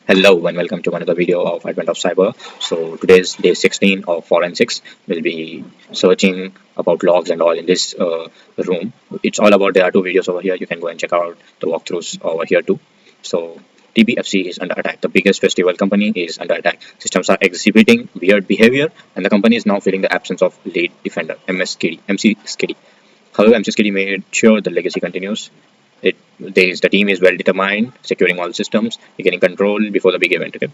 Hello and welcome to another video of Advent of Cyber. So today's day 16 of Forensics. We'll be searching about logs and all in this room. It's all about, there are two videos over here. You can go and check out the walkthroughs over here too. So TBFC is under attack. The biggest festival company is under attack. Systems are exhibiting weird behavior and the company is now feeling the absence of lead defender, MC Skiddy. However, MC Skiddy made sure the legacy continues. The team is well determined, securing all systems, getting control before the big event. Okay,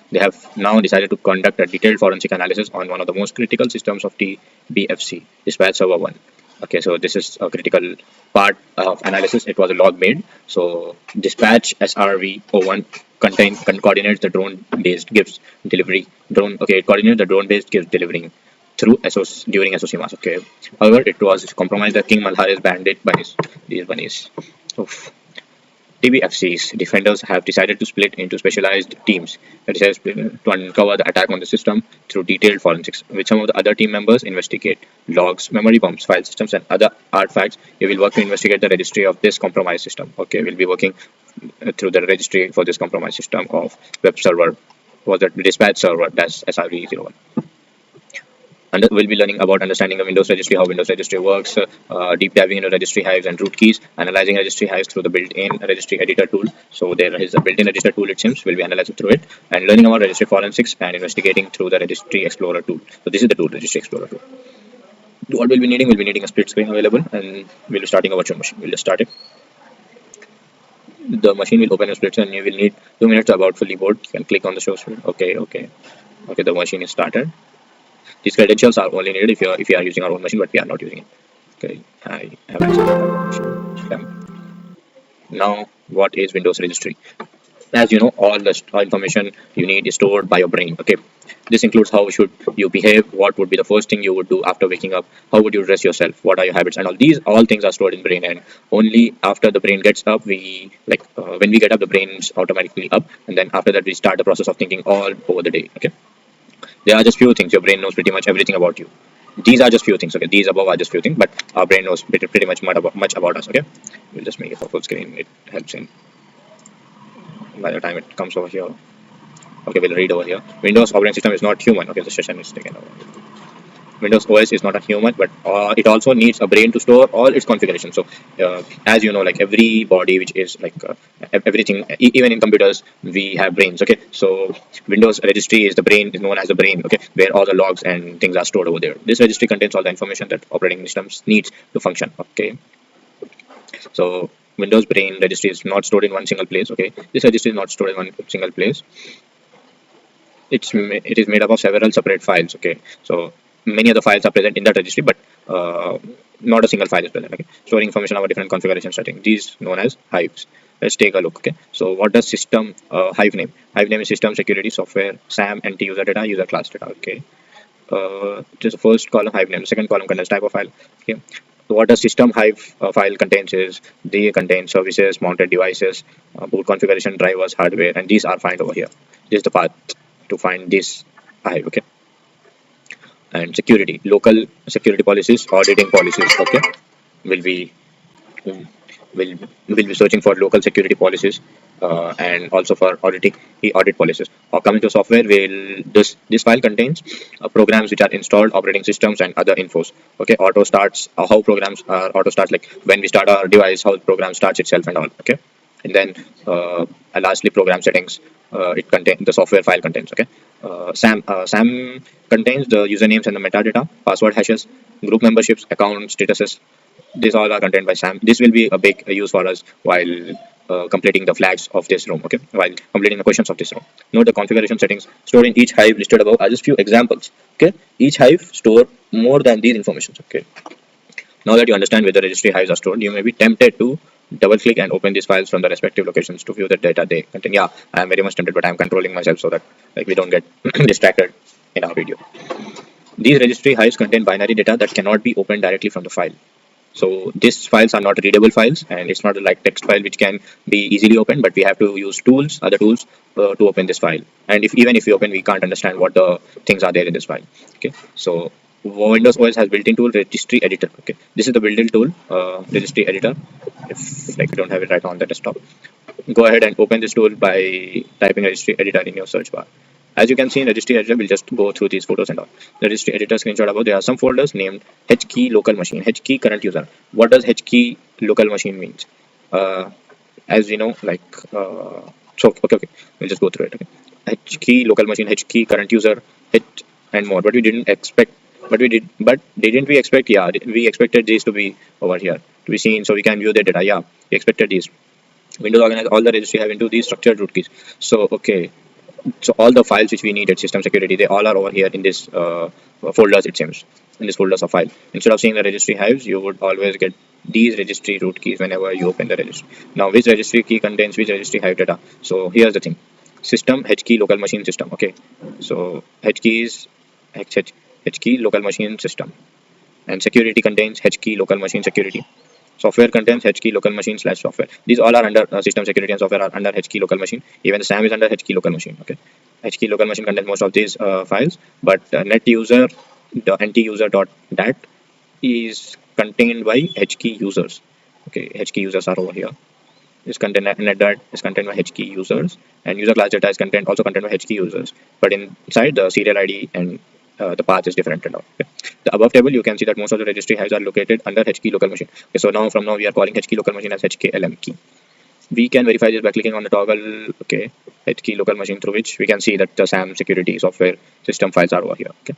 they have now decided to conduct a detailed forensic analysis on one of the most critical systems of TBFC, Dispatch Server 1. Okay, so this is a critical part of analysis. It was a log made. So Dispatch SRV01 coordinates the drone-based gifts delivery. It coordinates the drone-based gifts delivering through during SOC mass. Okay, however, it was compromised that King Malhara's bandit bunnies. These bunnies. Oof. TBFC's defenders have decided to split into specialized teams to uncover the attack on the system through detailed forensics. With some of the other team members investigate logs, memory bombs, file systems, and other artifacts. We will work to investigate the registry of this compromised system. Okay, we'll be working through the registry for this compromised system of web server, was the dispatch server, that's SRV01. We'll be learning about understanding the Windows registry, how Windows registry works, deep diving into registry hives and root keys, analyzing registry hives through the built-in registry editor tool. So there is a built-in register tool, it seems. We'll be analyzing through it and learning about registry forensics and investigating through the registry explorer tool. So this is the tool, registry explorer tool. What we'll be needing a split screen available, and we'll be starting a virtual machine. We'll just start it. The machine will open a split screen and you will need 2 minutes to about fully board. You can click on the show screen. Okay, the machine is started. These credentials are only needed if you are using our own machine, but we are not using it. Okay, I have now what is Windows registry? As you know, all the information you need is stored by your brain. Okay, this includes how should you behave, what would be the first thing you would do after waking up, how would you dress yourself, what are your habits, and all things are stored in brain. And only after the brain gets up, when we get up, the brain's automatically up, and then after that we start the process of thinking all over the day. Okay, there are just few things. Your brain knows pretty much everything about you. These are just few things. Okay, these above are just few things, but our brain knows pretty much much about us. Okay, we'll just make it for full screen. It helps in by the time it comes over here. Okay, we'll read over here. Windows operating system is not human. Okay, the session is taken over. Windows OS is not a human, but it also needs a brain to store all its configuration. So, as you know, like every body, which is like everything, even in computers, we have brains. Okay, so Windows registry is the brain, is known as the brain. Okay, where all the logs and things are stored over there. This registry contains all the information that operating systems needs to function. Okay, so Windows brain registry is not stored in one single place. Okay, this registry is not stored in one single place. It is made up of several separate files. Okay, so many of the files are present in that registry, but not a single file is present. Okay, storing information about different configuration settings. These known as hives. Let's take a look. Okay, so what does system hive name? Hive name is system security software SAM NT user data user class data. Okay, just the first column hive name. The second column contains type of file. Okay, so what the system hive file contains is they contain services, mounted devices, boot configuration, drivers, hardware, and these are found over here. This is the path to find this hive. Okay, and security, local security policies, auditing policies. Okay, will be will be searching for local security policies and also for audit policies. Or coming to software, this file contains programs which are installed, operating systems, and other infos. Okay, auto starts, how programs auto starts, like when we start our device, how the program starts itself and all. Okay, and then lastly program settings. It contains the software file contains. Okay, SAM contains the usernames and the metadata, password hashes, group memberships, account statuses. These all are contained by SAM. This will be a big use for us while completing the flags of this room. Okay, while completing the questions of this room. Note the configuration settings stored in each hive listed above are just few examples. Okay, each hive store more than these informations. Okay, now that you understand where the registry hives are stored, you may be tempted to double click and open these files from the respective locations to view the data they contain. Yeah, I am very much tempted, but I am controlling myself so that like we don't get distracted in our video. These registry hives contain binary data that cannot be opened directly from the file. So these files are not readable files, and it's not like text file which can be easily opened, but we have to use other tools to open this file. And even if we open, we can't understand what the things are there in this file. Okay, so Windows OS has built-in tool registry editor. Okay, this is the built-in tool registry editor. If like you don't have it right now on the desktop, go ahead and open this tool by typing registry editor in your search bar. As you can see in registry editor, we'll just go through these photos and all. The registry editor screenshot above, there are some folders named hkey local machine, hkey current user. What does hkey local machine means? As we know, like okay, we'll just go through it. Okay, hkey local machine, hkey current user, h and more. But we didn't expect, but didn't we expect? Yeah, we expected these to be over here to be seen, so we can view the data. Yeah, we expected these. Windows organize all the registry have into these structured root keys. So okay, so all the files which we needed system security, they all are over here in this folders, it seems, in this folders of file. Instead of seeing the registry hives, you would always get these registry root keys whenever you open the registry. Now which registry key contains which registry hive data? So here's the thing: system hkey local machine system. Okay, so hkey is hkey local machine system, and security contains hkey local machine security. Software contains hkey local machine / software. These all are under system security, and software are under hkey local machine. Even the SAM is under hkey local machine. Okay, hkey local machine contains most of these files, but net user, the nt-user.dat is contained by hkey users. Okay, hkey users are over here. Is contained net.dat is contained by hkey users, and user class data is also contained by hkey users. But inside the serial ID and the path is different and all. Okay. The above table, you can see that most of the registry hives are located under hkey local machine. Okay, so now from now we are calling hkey local machine as hklm key. We can verify this by clicking on the toggle. Okay, hkey local machine, through which we can see that the SAM security software system files are over here. Okay,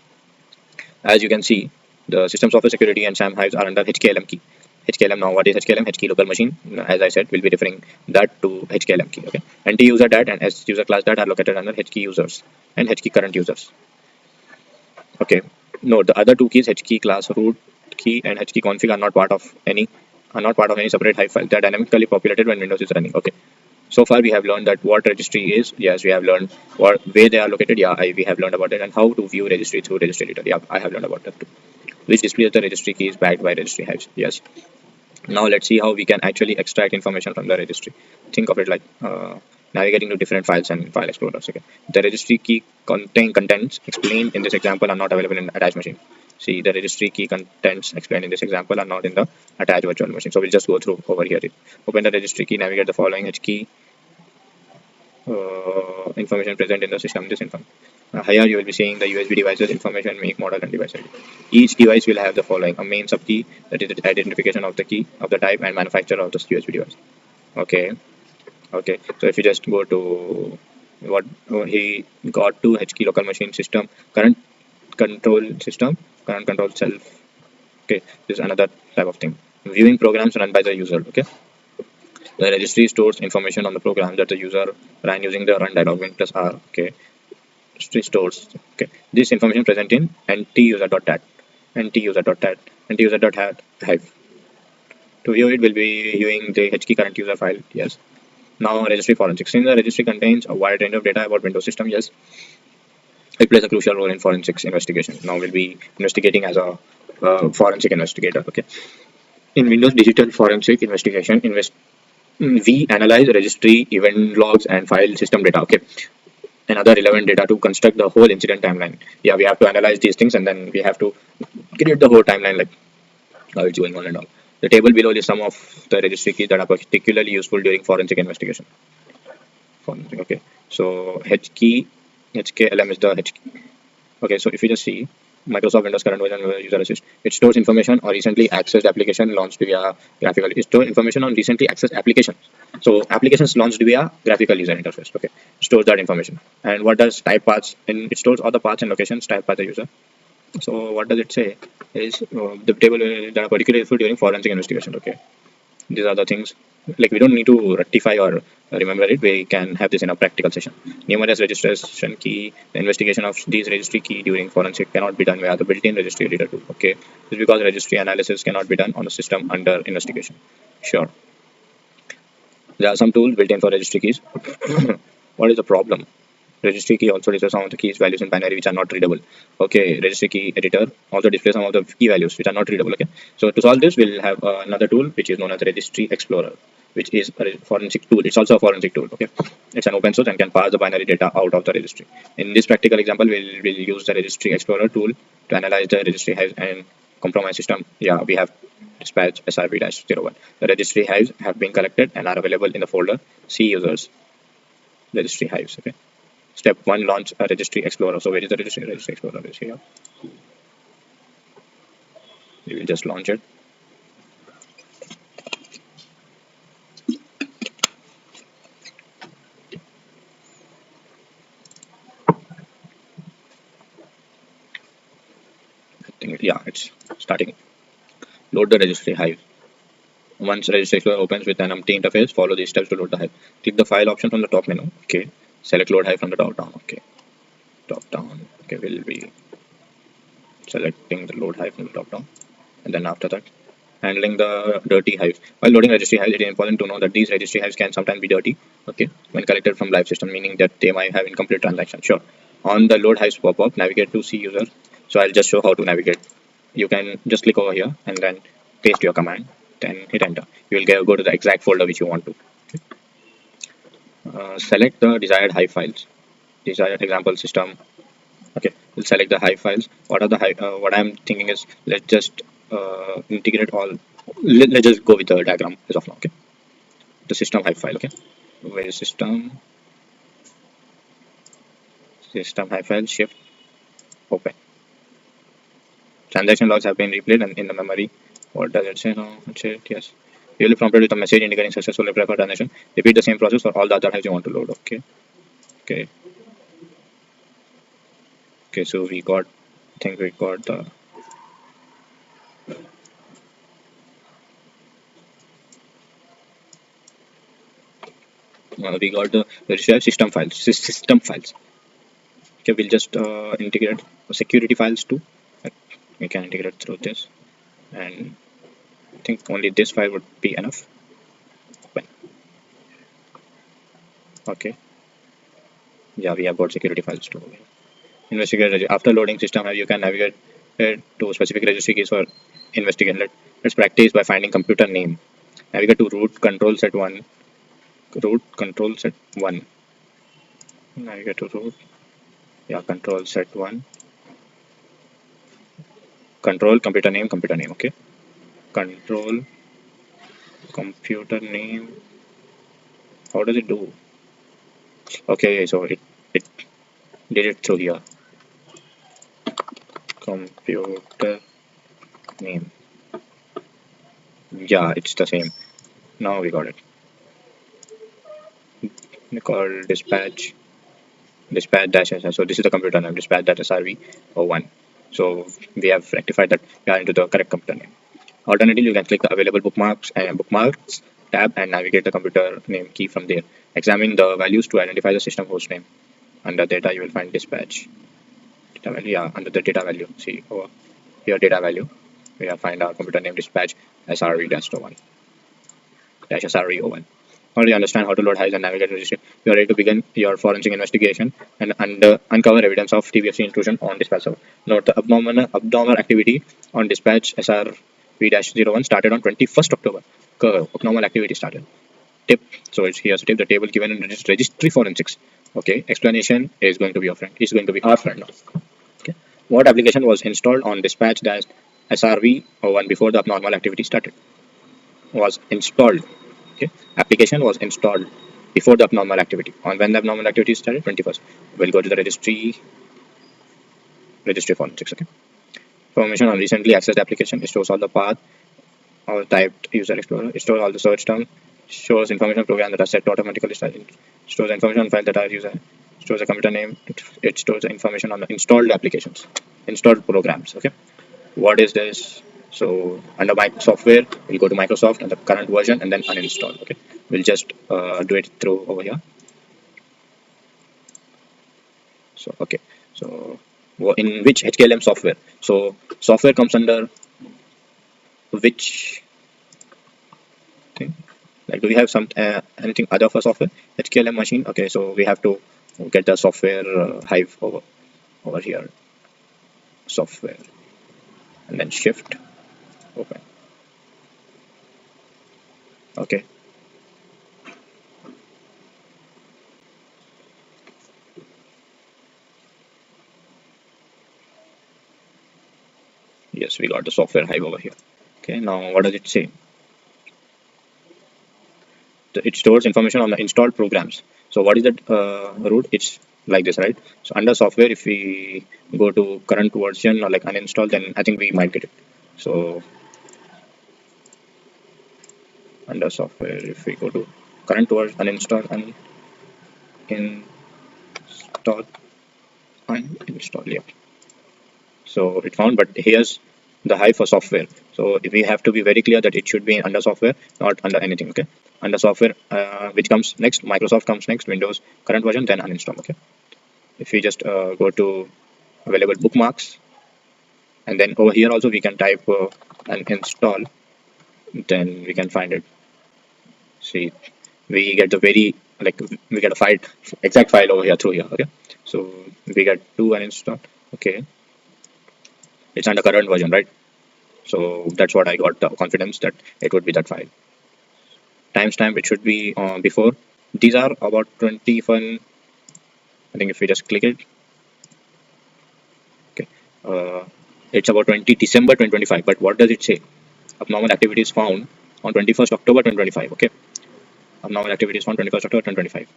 as you can see, the system software security and SAM hives are under hklm key. HKLM, now what is HKLM? Hkey local machine, as I said, will be referring that to HKLM key. Okay, NT user dat and S user class dat are located under hkey users and hkey current users. Okay, no, the other two keys, hkey class root key and hkey config, are not part of any separate hive file. They are dynamically populated when Windows is running. Okay, so far we have learned that what registry is. Yes, we have learned what where they are located. Yeah, we have learned about it, and how to view registry through registry editor. Yeah, I have learned about that too. Which displays the registry keys backed by registry hives. Yes. Now let's see how we can actually extract information from the registry. Think of it like navigating to different files and file explorers. Okay, the registry key contents explained in this example are not available in attached machine. See, the registry key contents explained in this example are not in the attached virtual machine. So we'll just go through over here. Open the registry key, navigate the following hkey information present in the system. This information. Here you will be seeing the USB devices information, make, model, and device ID. Each device will have the following: a main subkey, that is the identification of the key of the type and manufacturer of the USB device. Okay. So if you just go to what he got to hkey local machine system, current control self. Okay, this is another type of thing. Viewing programs run by the user. Okay. The registry stores information on the program that the user ran using the run dialog win plus R. Okay. Stores. Okay, this information present in nt-user.dat, hive. To view it, will be viewing the hkey current user file. Yes. Now registry forensics. Since the registry contains a wide range of data about Windows system, yes, it plays a crucial role in forensics investigation. Now we'll be investigating as a forensic investigator. Okay, in Windows digital forensic investigation, we analyze registry, event logs, and file system data. Okay, and other relevant data to construct the whole incident timeline. Yeah, we have to analyze these things, and then we have to create the whole timeline, like how it's going on and all. The table below is some of the registry keys that are particularly useful during forensic investigation. Okay, so hklm is the hkey. Okay, so if you just see Microsoft Windows current version user assist, it stores information or recently accessed application launched via graphical. It stores information on recently accessed applications. So applications launched via graphical user interface. Okay, stores that information. And what does type paths? And it stores all the paths and locations typed by the user. So what does it say? Is the table that are particularly useful during forensic investigation. Okay, these are the things. Like we don't need to rectify or remember it. We can have this in a practical session. Numerous registration key. The investigation of these registry key during forensic cannot be done via the built-in registry editor tool. Okay, this is because registry analysis cannot be done on the system under investigation. Sure, there are some tools built in for registry keys. What is the problem? Registry key also displays some of the keys values in binary which are not readable. Okay, registry key editor also displays some of the key values which are not readable. Okay, so to solve this, we'll have another tool which is known as registry explorer. which is a forensic tool. It's also a forensic tool. Okay, it's an open source and can parse the binary data out of the registry. In this practical example, we'll use the Registry Explorer tool to analyze the registry hives and compromise system. Yeah, we have dispatch SRV-01. The registry hives have been collected and are available in the folder C users registry hives. Okay. Step 1, launch a Registry Explorer. So where is the Registry? Registry Explorer is here. We will just launch it. I think, yeah, it's starting. Load the registry hive. Once Registry Explorer opens with an empty interface, follow these steps to load the hive. Click the file option from the top menu. Okay. Select load hive from the top down. Okay. Top down. Okay, we'll be selecting the load hive from the top down. And then after that, handling the dirty hives. While loading registry hives, it is important to know that these registry hives can sometimes be dirty, okay, when collected from live system, meaning that they might have incomplete transactions. Sure. On the load hives pop-up, navigate to C user. So I'll just show how to navigate. You can just click over here and then paste your command, then hit enter. You will go to the exact folder which you want to. Select the desired hive files. Desired example system. Okay, we'll select the hive files. What are the hive? What I'm thinking is, let's just integrate all. Let's just go with the diagram as of now. Okay, the system hive file. Okay, where is system hive file? Shift open. Transaction logs have been replayed and in the memory. What does it say now? It said yes. You will be prompted with a message indicating successful reply for transaction. Repeat the same process for all the other hives you want to load. Okay. Okay. Okay. So we got. I think we got the. We got the registry system files. System files. Okay, we'll just integrate security files too. We can integrate through this, and I think only this file would be enough. Okay, yeah, we have got security files too. Investigate after loading system, you can navigate to specific registry keys for investigation. Let's practice by finding computer name. Navigate to root control set 1. Root control set 1. Navigate to root. Yeah, control set 1. Control computer name. Okay. Control computer name. How does it do? Okay, so it did it through here. Computer name. Yeah, it's the same. Now we got it. We call dispatch dash SR. So this is the computer name, dispatch dash SRV01. So we have rectified that we are into the correct computer name. Alternatively, you can click the available bookmarks tab and navigate the computer name key from there. Examine the values to identify the system host name. Under data, you will find dispatch. Data value, yeah, under the data value. See over here, data value. We will find our computer name dispatch SRV-01. SRV01. Now you understand how to load hives and navigate registry, you are ready to begin your forensic investigation and uncover evidence of TBFC intrusion on dispatch server. Note the abnormal activity on dispatch SRV-01 started on 21st October. Abnormal activity started. Tip. So it's here's a tip. The table given in registry forensics. Okay. Explanation is going to be your friend. Is going to be our friend now. Okay. What application was installed on dispatch dash SRV01 before the abnormal activity started? Was installed. Okay, application was installed before the abnormal activity. On when the abnormal activity started, 21st. We'll go to the registry forensics. Okay, information on recently accessed application. It shows all the path or typed user explorer. It shows all the search term. Shows information program that are set to automatically start. It shows the information on file that are user. It shows the computer name. It stores the information on the installed applications, installed programs. Okay, what is this? So under software, we'll go to Microsoft and the current version and then uninstall. Okay, we'll just do it through over here. So okay, so in which HKLM software? So software comes under which thing? Like, do we have some anything other for software? HKLM machine. Okay, so we have to get the software hive over here. Software and then shift open. Okay, Yes, we got the software hive over here. Okay, now what does it say? It stores information on the installed programs. So what is that root? It's like this, right? So under software, if we go to current version or like uninstall, then I think we might get it. So under software, if we go to current version, uninstall and install, uninstall, yeah. So it found, but here's the hive for software. So we have to be very clear that it should be under software, not under anything. Okay, under software, which comes next, Microsoft comes next, Windows current version, then uninstall. Okay, if we just go to available bookmarks, and then over here also we can type and install, then we can find it. See, we get the very, like, we get a file, exact file over here through here. Okay, so we get to uninstall. Okay, it's under current version, right? So that's what I got the confidence that it would be that file. Timestamp, it should be before. These are about 21. I think if we just click it, okay, uh, it's about 20 December 2025. But what does it say? Abnormal activities found on 21st October 2025. Okay, abnormal activities found 21st October 2025.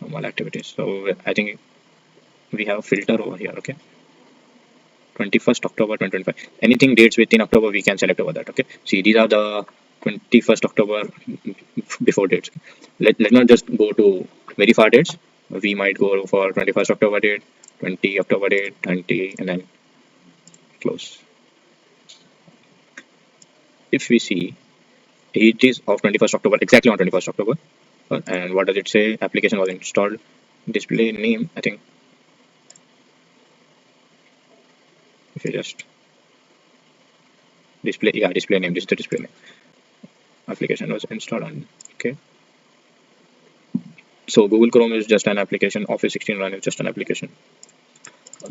Normal activities. So I think we have a filter over here. Okay, 21st October 2025. Anything dates within October we can select over that. Okay, see, these are the 21st October before dates. Let's not just go to very far dates. We might go for 21st October date, 20 October date, 20, and then close. If we see, it is of 21st October, exactly on 21st October. And what does it say? Application was installed. Display name, I think, if you just display, yeah, display name, this is the display name. Application was installed on, okay. So Google Chrome is just an application. Office 16 Run is just an application.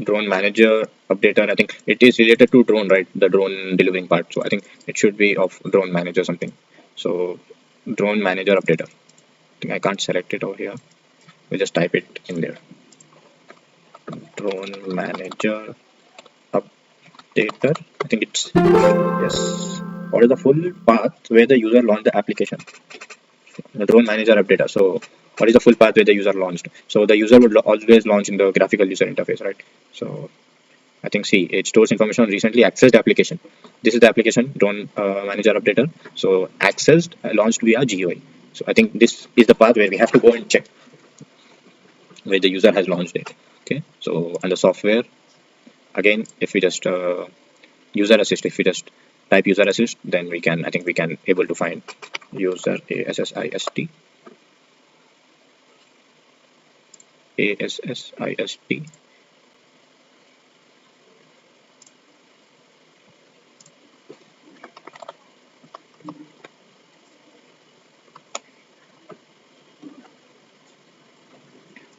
Drone Manager Updater, I think it is related to drone, right? The drone delivering part. So I think it should be of Drone Manager something. So Drone Manager Updater. I think I can't select it over here. We just type it in there. Drone Manager Updater. I think it's, yes. What is the full path where the user launched the application? The Drone Manager Updater. So what is the full path where the user launched? So the user would always launch in the graphical user interface, right? So I think, see, it stores information on recently accessed application. This is the application Drone Manager Updater. So accessed, launched via GUI. So I think this is the path where we have to go and check where the user has launched it. Okay. So under software, again, if we just user assist, if we just type user assist, then we can, I think we can able to find user assist, assist.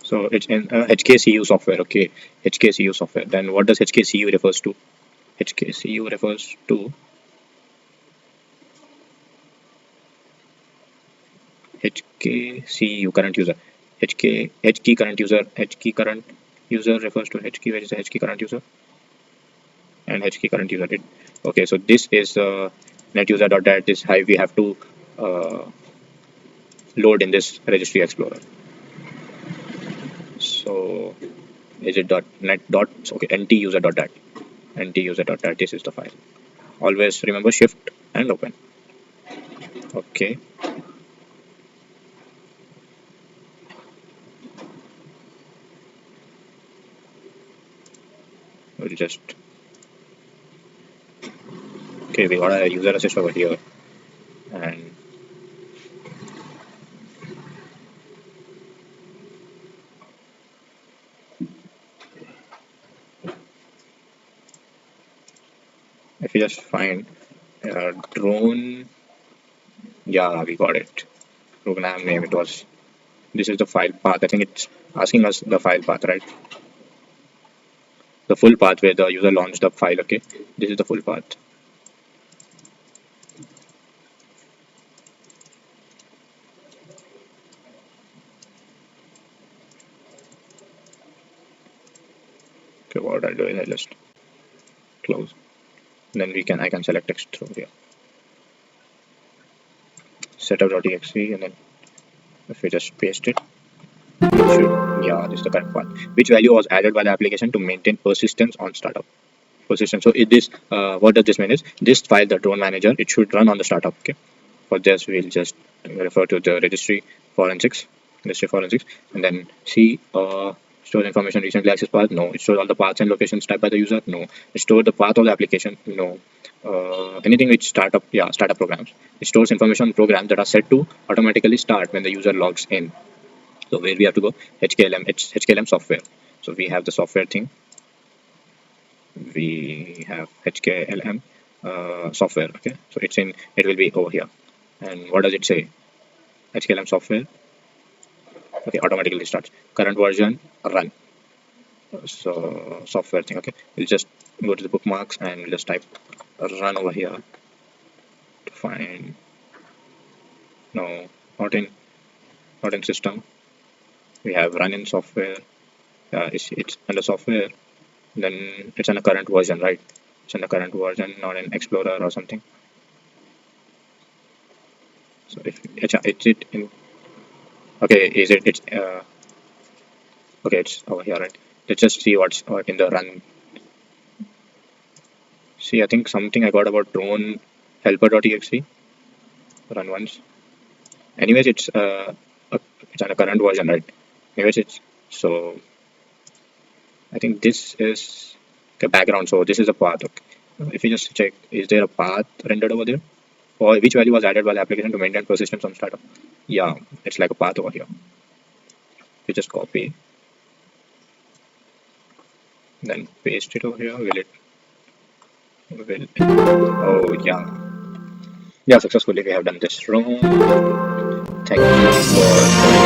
So it's in HKCU software. Okay, HKCU software. Then what does HKCU refers to? HKCU refers to HKCU current user. H key current user. H key current user refers to H key. Where is the H key current user? And H key current user. Okay, so this is net user dot dat. This hive we have to uh, load in this registry explorer. So is it dot net dot, okay, nt user dot dat. Nt user dot dat. This is the file. Always remember shift and open. Okay. We'll just, okay, we got a user assist over here, and if you just find drone, yeah, we got it. Program name, it was, this is the file path. I think it's asking us the file path, right? The full path where the user launched the file. Okay, this is the full path. Okay, what I do is I just close. Then I can select text through here, setup.exe, and then if we just paste it, it should, yeah, this is the correct one. Which value was added by the application to maintain persistence on startup? Persistence. So it this what does this mean is this file, the drone manager, it should run on the startup. Okay. For this, we'll just refer to the registry forensics, and then see stores information recently accessed path. No. It stores all the paths and locations typed by the user. No. It stores the path of the application. No. Anything which startup programs. It stores information on programs that are set to automatically start when the user logs in. So where we have to go, HKLM software. So we have the software thing. We have HKLM software. Okay, so it will be over here. And what does it say? HKLM software. Okay, automatically starts. Current version, run. So software thing. Okay, we'll just go to the bookmarks and we'll just type run over here to find. No, not in system. We have run in software. It's under software. Then it's in a current version, right? It's in the current version, not in Explorer or something. So if it's it in, okay, is it it's okay, it's over here, right? Let's just see what's in the run. See, I think something I got about drone helper.exe run once. Anyways, it's on a current version, right? Anyways, it's so I think this is the background. So this is a path. Okay. If you just check, is there a path rendered over there? Or which value was added by the application to maintain persistence on startup? Yeah, it's like a path over here. You just copy, then paste it over here. Oh yeah, yeah, successfully we have done this wrong. Thank you for joining.